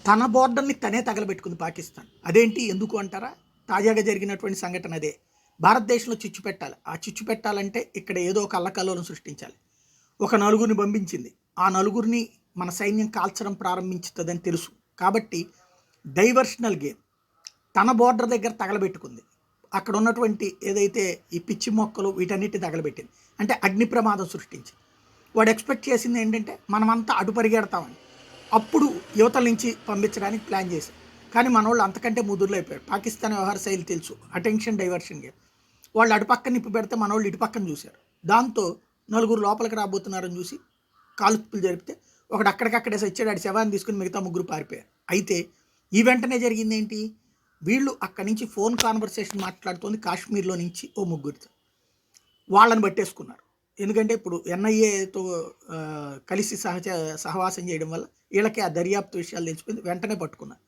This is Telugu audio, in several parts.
తన బోర్డర్ని తనే తగలబెట్టుకుంది పాకిస్తాన్. అదేంటి ఎందుకు అంటారా? తాజాగా జరిగినటువంటి సంఘటన అదే. భారతదేశంలో చిచ్చు పెట్టాలి. ఆ చిచ్చు పెట్టాలంటే ఇక్కడ ఏదో ఒక అల్లకల్లోలం సృష్టించాలి. ఒక నలుగురిని పంపించింది. ఆ నలుగురిని మన సైన్యం కాల్చడం ప్రారంభించుతుందని తెలుసు. కాబట్టి డైవర్షనల్ గేమ్ తన బోర్డర్ దగ్గర తగలబెట్టుకుంది. అక్కడ ఉన్నటువంటి ఏదైతే ఈ పిచ్చి మొక్కలు వీటన్నిటిని తగలబెట్టింది. అంటే అగ్ని ప్రమాదం సృష్టించింది. వాడు ఎక్స్పెక్ట్ చేసింది ఏంటంటే మనమంతా అటు పరిగెడతామని. అప్పుడు యువతల నుంచి పంపించడానికి ప్లాన్ చేశారు. కానీ మనోళ్ళు అంతకంటే ముదురులు అయిపోయారు. పాకిస్తాన్ వ్యవహార శైలి తెలుసు. Attention diversion game. వాళ్ళు అటుపక్కన నిప్పు పెడితే మనోళ్ళు ఇటు పక్కన చూశారు. దాంతో నలుగురు లోపలికి రాబోతున్నారని చూసి కాల్పులు జరిపితే ఒకడు అక్కడికక్కడే సచ్చాడు. ఆడి శవాన్ని తీసుకుని మిగతా ముగ్గురు పారిపోయారు. అయితే ఈ వెంటనే జరిగింది ఏంటి? వీళ్ళు అక్కడి నుంచి ఫోన్ కాన్వర్సేషన్ మాట్లాడుతోంది కాశ్మీర్లో నుంచి ఓ ముగ్గురితో. వాళ్ళని పట్టేసుకున్నారు. ఎందుకంటే ఇప్పుడు ఎన్ఐఏతో కలిసి సహవాసం చేయడం వల్ల వీళ్ళకి ఆ దర్యాప్తు విషయాలు తెలిసిపోయింది. వెంటనే పట్టుకున్నారు.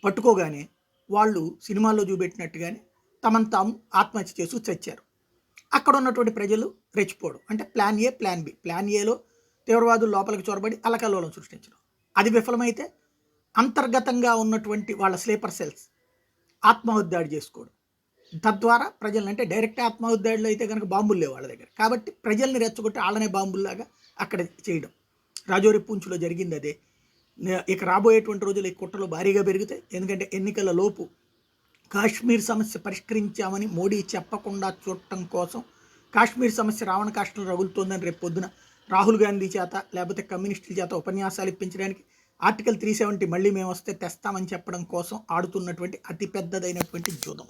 పట్టుకోగానే వాళ్ళు సినిమాల్లో చూపెట్టినట్టుగానే తమను తాము ఆత్మహత్య చేసి చచ్చారు. అక్కడ ఉన్నటువంటి ప్రజలు రెచ్చిపోవడం. అంటే plan A, plan B. Plan ఏలో తీవ్రవాదులు లోపలికి చొరబడి అలకల్లోలం సృష్టించడం. అది విఫలమైతే అంతర్గతంగా ఉన్నటువంటి వాళ్ళ స్లీపర్ సెల్స్ ఆత్మహత్యాడు చేసుకోవడం. తద్వారా ప్రజలను, అంటే డైరెక్ట్ ఆత్మహత్యాడులు అయితే కనుక బాంబులు లేవు వాళ్ళ దగ్గర. కాబట్టి ప్రజల్ని రెచ్చగొట్టి వాళ్ళనే బాంబుల్లాగా అక్కడ చేయడం. రాజౌరి పూంచ్లో జరిగింది అదే. ఇక రాబోయేటువంటి రోజులు ఈ కుట్రలు భారీగా పెరుగుతాయి. ఎందుకంటే ఎన్నికల లోపు కాశ్మీర్ సమస్య పరిష్కరించామని మోడీ చెప్పకుండా చూడటం కోసం కాశ్మీర్ సమస్య రావణ కాష్టం రగులుతోందని రేపు పొద్దున రాహుల్ గాంధీ చేత లేకపోతే కమ్యూనిస్టుల చేత ఉపన్యాసాలు ఇప్పించడానికి ఆర్టికల్ 370 మళ్ళీ మేము వస్తే తెస్తామని చెప్పడం కోసం ఆడుతున్నటువంటి అతి పెద్దదైనటువంటి జూదం.